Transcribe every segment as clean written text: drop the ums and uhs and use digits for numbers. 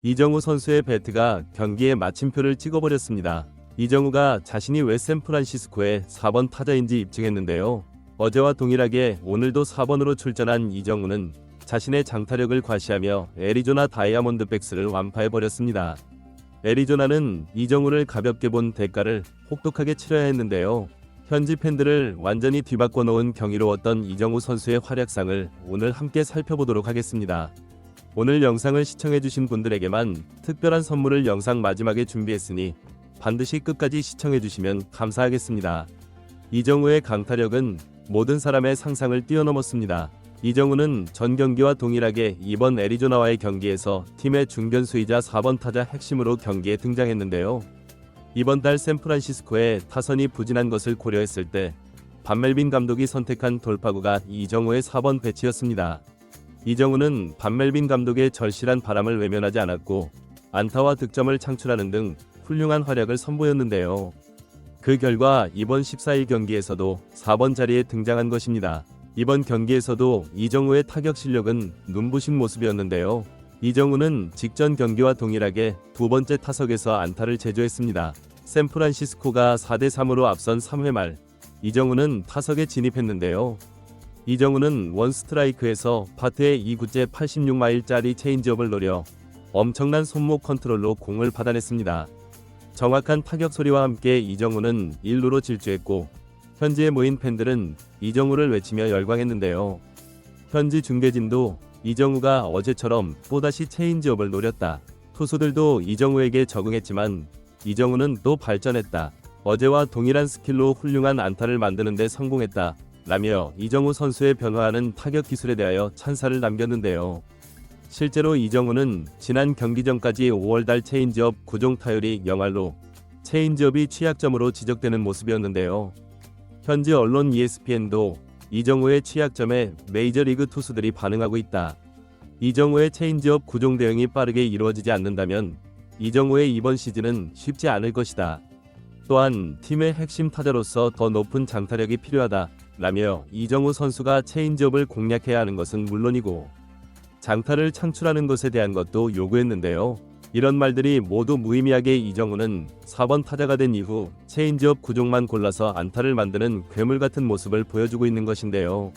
이정우 선수의 배트가 경기에 마침표를 찍어버렸습니다. 이정우가 자신이 왜 샌프란시스코의 4번 타자인지 입증했는데요. 어제와 동일하게 오늘도 4번으로 출전한 이정우는 자신의 장타력을 과시하며 애리조나 다이아몬드백스를 완파해버렸습니다. 애리조나는 이정우를 가볍게 본 대가를 혹독하게 치러야 했는데요. 현지 팬들을 완전히 뒤바꿔 놓은 경이로웠던 이정우 선수의 활약상을 오늘 함께 살펴보도록 하겠습니다. 오늘 영상을 시청해주신 분들에게만 특별한 선물을 영상 마지막에 준비했으니 반드시 끝까지 시청해주시면 감사하겠습니다. 이정우의 강타력은 모든 사람의 상상을 뛰어넘었습니다. 이정우는 전 경기와 동일하게 이번 애리조나와의 경기에서 팀의 중견수이자 4번 타자 핵심으로 경기에 등장했는데요. 이번 달 샌프란시스코의 타선이 부진한 것을 고려했을 때 반멜빈 감독이 선택한 돌파구가 이정우의 4번 배치였습니다. 이정우는 반멜빈 감독의 절실한 바람을 외면하지 않았고 안타와 득점을 창출하는 등 훌륭한 활약을 선보였는데요. 그 결과 이번 14일 경기에서도 4번 자리에 등장한 것입니다. 이번 경기에서도 이정우의 타격 실력은 눈부신 모습이었는데요. 이정우는 직전 경기와 동일하게 두 번째 타석에서 안타를 제조했습니다. 샌프란시스코가 4대3으로 앞선 3회 말 이정우는 타석에 진입했는데요. 이정우는 원스트라이크에서 파트의 2구째 86마일짜리 체인지업을 노려 엄청난 손목 컨트롤로 공을 받아냈습니다. 정확한 타격 소리와 함께 이정우는 1루로 질주했고 현지에 모인 팬들은 이정우를 외치며 열광했는데요. 현지 중계진도 이정우가 어제처럼 또다시 체인지업을 노렸다. 투수들도 이정우에게 적응했지만 이정우는 또 발전했다. 어제와 동일한 스킬로 훌륭한 안타를 만드는 데 성공했다. 라며 이정우 선수의 변화하는 타격 기술에 대하여 찬사를 남겼는데요. 실제로 이정우는 지난 경기 전까지 5월달 체인지업 구종 타율이 0할로 체인지업이 취약점으로 지적되는 모습이었는데요. 현지 언론 ESPN도 이정우의 취약점에 메이저리그 투수들이 반응하고 있다. 이정우의 체인지업 구종 대응이 빠르게 이루어지지 않는다면 이정우의 이번 시즌은 쉽지 않을 것이다. 또한 팀의 핵심 타자로서 더 높은 장타력이 필요하다. 라며 이정우 선수가 체인지업을 공략해야 하는 것은 물론이고 장타를 창출하는 것에 대한 것도 요구했는데요. 이런 말들이 모두 무의미하게 이정우는 4번 타자가 된 이후 체인지업 구종만 골라서 안타를 만드는 괴물같은 모습을 보여주고 있는 것인데요.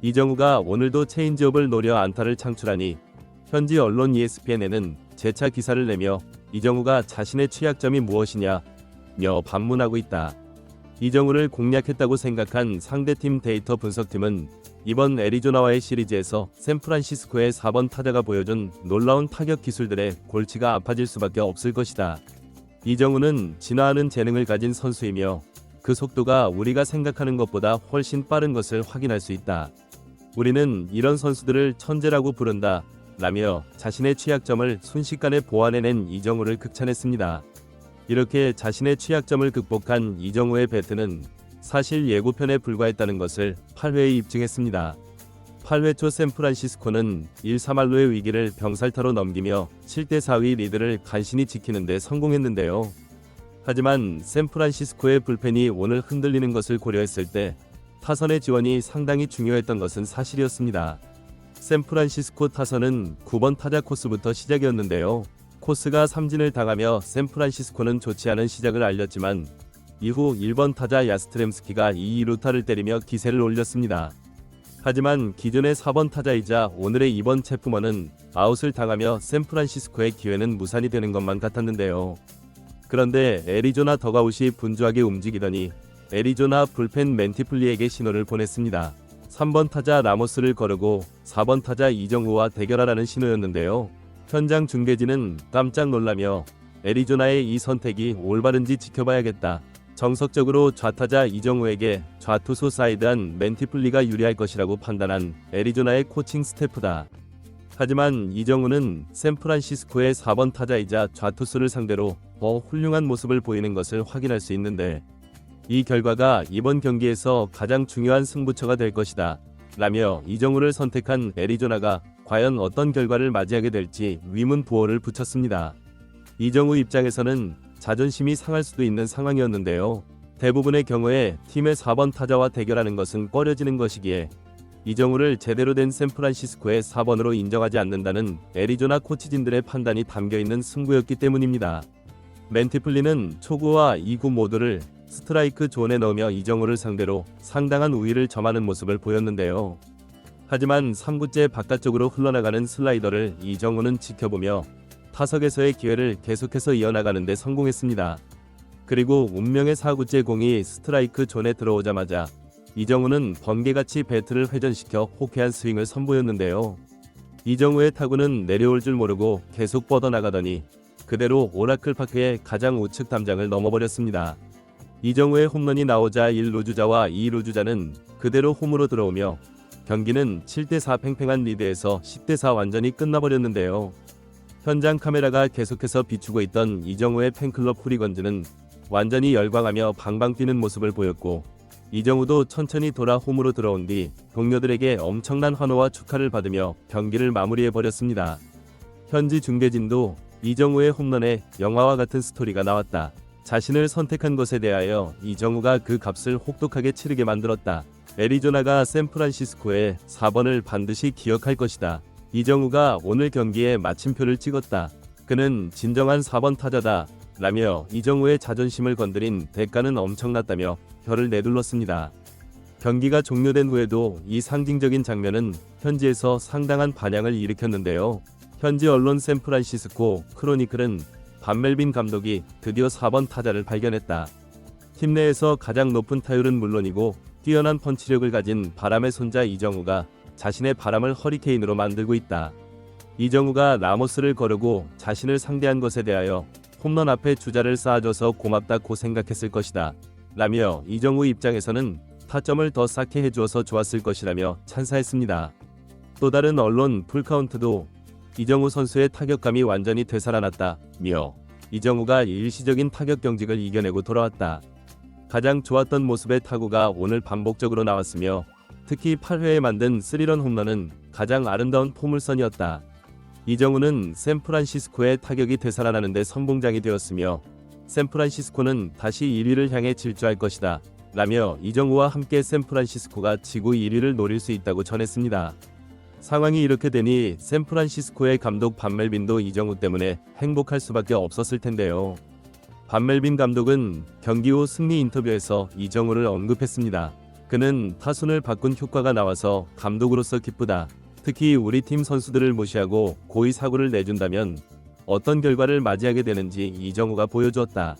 이정우가 오늘도 체인지업을 노려 안타를 창출하니 현지 언론 ESPN에는 재차 기사를 내며 이정우가 자신의 취약점이 무엇이냐며 반문하고 있다. 이정우를 공략했다고 생각한 상대팀 데이터 분석팀은 이번 애리조나와의 시리즈에서 샌프란시스코의 4번 타자가 보여준 놀라운 타격 기술들에 골치가 아파질 수밖에 없을 것이다. 이정우는 진화하는 재능을 가진 선수이며 그 속도가 우리가 생각하는 것보다 훨씬 빠른 것을 확인할 수 있다. 우리는 이런 선수들을 천재라고 부른다. 라며 자신의 취약점을 순식간에 보완해낸 이정우를 극찬했습니다. 이렇게 자신의 취약점을 극복한 이정우의 배트는 사실 예고편에 불과했다는 것을 8회에 입증했습니다. 8회 초 샌프란시스코는 1-3할로의 위기를 병살타로 넘기며 7대4위 리드를 간신히 지키는 데 성공했는데요. 하지만 샌프란시스코의 불펜이 오늘 흔들리는 것을 고려했을 때 타선의 지원이 상당히 중요했던 것은 사실이었습니다. 샌프란시스코 타선은 9번 타자 코스부터 시작이었는데요. 코스가 삼진을 당하며 샌프란시스코는 좋지 않은 시작을 알렸지만 이후 1번 타자 야스트렘스키가 2루타를 때리며 기세를 올렸습니다. 하지만 기존의 4번 타자이자 오늘의 2번 체프먼은 아웃을 당하며 샌프란시스코의 기회는 무산이 되는 것만 같았는데요. 그런데 애리조나 더가웃이 분주하게 움직이더니 애리조나 불펜 멘티플리에게 신호를 보냈습니다. 3번 타자 라모스를 거르고 4번 타자 이정우와 대결하라는 신호였는데요. 현장 중계진은 깜짝 놀라며 애리조나의 이 선택이 올바른지 지켜봐야겠다. 정석적으로 좌타자 이정우에게 좌투수 사이드한 멘티플리가 유리할 것이라고 판단한 애리조나의 코칭 스태프다. 하지만 이정우는 샌프란시스코의 4번 타자이자 좌투수를 상대로 더 훌륭한 모습을 보이는 것을 확인할 수 있는데 이 결과가 이번 경기에서 가장 중요한 승부처가 될 것이다. 라며 이정우를 선택한 애리조나가 과연 어떤 결과를 맞이하게 될지 위문부호를 붙였습니다. 이정우 입장에서는 자존심이 상할 수도 있는 상황이었는데요. 대부분의 경우에 팀의 4번 타자와 대결하는 것은 꺼려지는 것이기에 이정우를 제대로 된 샌프란시스코의 4번으로 인정하지 않는다는 애리조나 코치진들의 판단이 담겨있는 승부였기 때문입니다. 맨티플리는 초구와 2구 모두를 스트라이크 존에 넣으며 이정우를 상대로 상당한 우위를 점하는 모습을 보였는데요. 하지만 3구째 바깥쪽으로 흘러나가는 슬라이더를 이정우는 지켜보며 타석에서의 기회를 계속해서 이어나가는 데 성공했습니다. 그리고 운명의 4구째 공이 스트라이크 존에 들어오자마자 이정우는 번개같이 배트를 회전시켜 호쾌한 스윙을 선보였는데요. 이정우의 타구는 내려올 줄 모르고 계속 뻗어나가더니 그대로 오라클 파크의 가장 우측 담장을 넘어버렸습니다. 이정우의 홈런이 나오자 1루주자와 2루주자는 그대로 홈으로 들어오며 경기는 7대4 팽팽한 리드에서 10대4 완전히 끝나버렸는데요. 현장 카메라가 계속해서 비추고 있던 이정우의 팬클럽 후리건즈는 완전히 열광하며 방방 뛰는 모습을 보였고, 이정우도 천천히 돌아 홈으로 들어온 뒤 동료들에게 엄청난 환호와 축하를 받으며 경기를 마무리해버렸습니다. 현지 중계진도 이정우의 홈런에 영화와 같은 스토리가 나왔다. 자신을 선택한 것에 대하여 이정우가 그 값을 혹독하게 치르게 만들었다. 애리조나가 샌프란시스코의 4번을 반드시 기억할 것이다. 이정우가 오늘 경기에 마침표를 찍었다. 그는 진정한 4번 타자다. 라며 이정우의 자존심을 건드린 대가는 엄청났다며 혀를 내둘렀습니다. 경기가 종료된 후에도 이 상징적인 장면은 현지에서 상당한 반향을 일으켰는데요. 현지 언론 샌프란시스코 크로니클은 반멜빈 감독이 드디어 4번 타자를 발견했다. 팀 내에서 가장 높은 타율은 물론이고 뛰어난 펀치력을 가진 바람의 손자 이정우가 자신의 바람을 허리케인으로 만들고 있다. 이정우가 라모스를 거르고 자신을 상대한 것에 대하여 홈런 앞에 주자를 쌓아줘서 고맙다고 생각했을 것이다. 라며 이정우 입장에서는 타점을 더 쌓게 해주어서 좋았을 것이라며 찬사했습니다. 또 다른 언론 풀카운트도 이정우 선수의 타격감이 완전히 되살아났다며 이정우가 일시적인 타격 경직을 이겨내고 돌아왔다. 가장 좋았던 모습의 타구가 오늘 반복적으로 나왔으며 특히 8회에 만든 3런 홈런은 가장 아름다운 포물선이었다. 이정우는 샌프란시스코의 타격이 되살아나는 데 선봉장이 되었으며 샌프란시스코는 다시 1위를 향해 질주할 것이다. 라며 이정우와 함께 샌프란시스코가 지구 1위를 노릴 수 있다고 전했습니다. 상황이 이렇게 되니 샌프란시스코의 감독 반멜빈도 이정우 때문에 행복할 수밖에 없었을 텐데요. 반멜빈 감독은 경기 후 승리 인터뷰에서 이정우를 언급했습니다. 그는 타순을 바꾼 효과가 나와서 감독으로서 기쁘다. 특히 우리 팀 선수들을 무시하고 고의 사구를 내준다면 어떤 결과를 맞이하게 되는지 이정우가 보여주었다.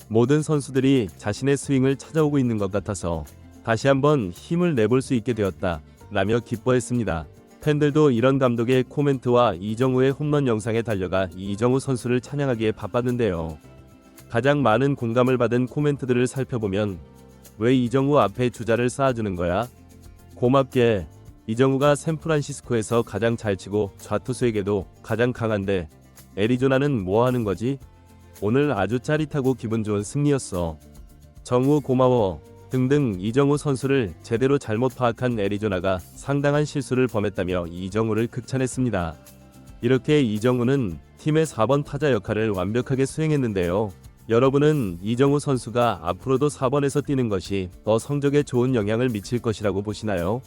모든 선수들이 자신의 스윙을 찾아오고 있는 것 같아서 다시 한번 힘을 내볼 수 있게 되었다. 라며 기뻐했습니다. 팬들도 이런 감독의 코멘트와 이정우의 홈런 영상에 달려가 이정우 선수를 찬양하기에 바빴는데요. 가장 많은 공감을 받은 코멘트들을 살펴보면 왜 이정우 앞에 주자를 쌓아주는 거야? 고맙게. 이정우가 샌프란시스코에서 가장 잘 치고 좌투수에게도 가장 강한데 애리조나는 뭐 하는 거지? 오늘 아주 짜릿하고 기분 좋은 승리였어. 정우 고마워. 등등 이정우 선수를 제대로 잘못 파악한 애리조나가 상당한 실수를 범했다며 이정우를 극찬했습니다. 이렇게 이정우는 팀의 4번 타자 역할을 완벽하게 수행했는데요. 여러분은 이정우 선수가 앞으로도 4번에서 뛰는 것이 더 성적에 좋은 영향을 미칠 것이라고 보시나요?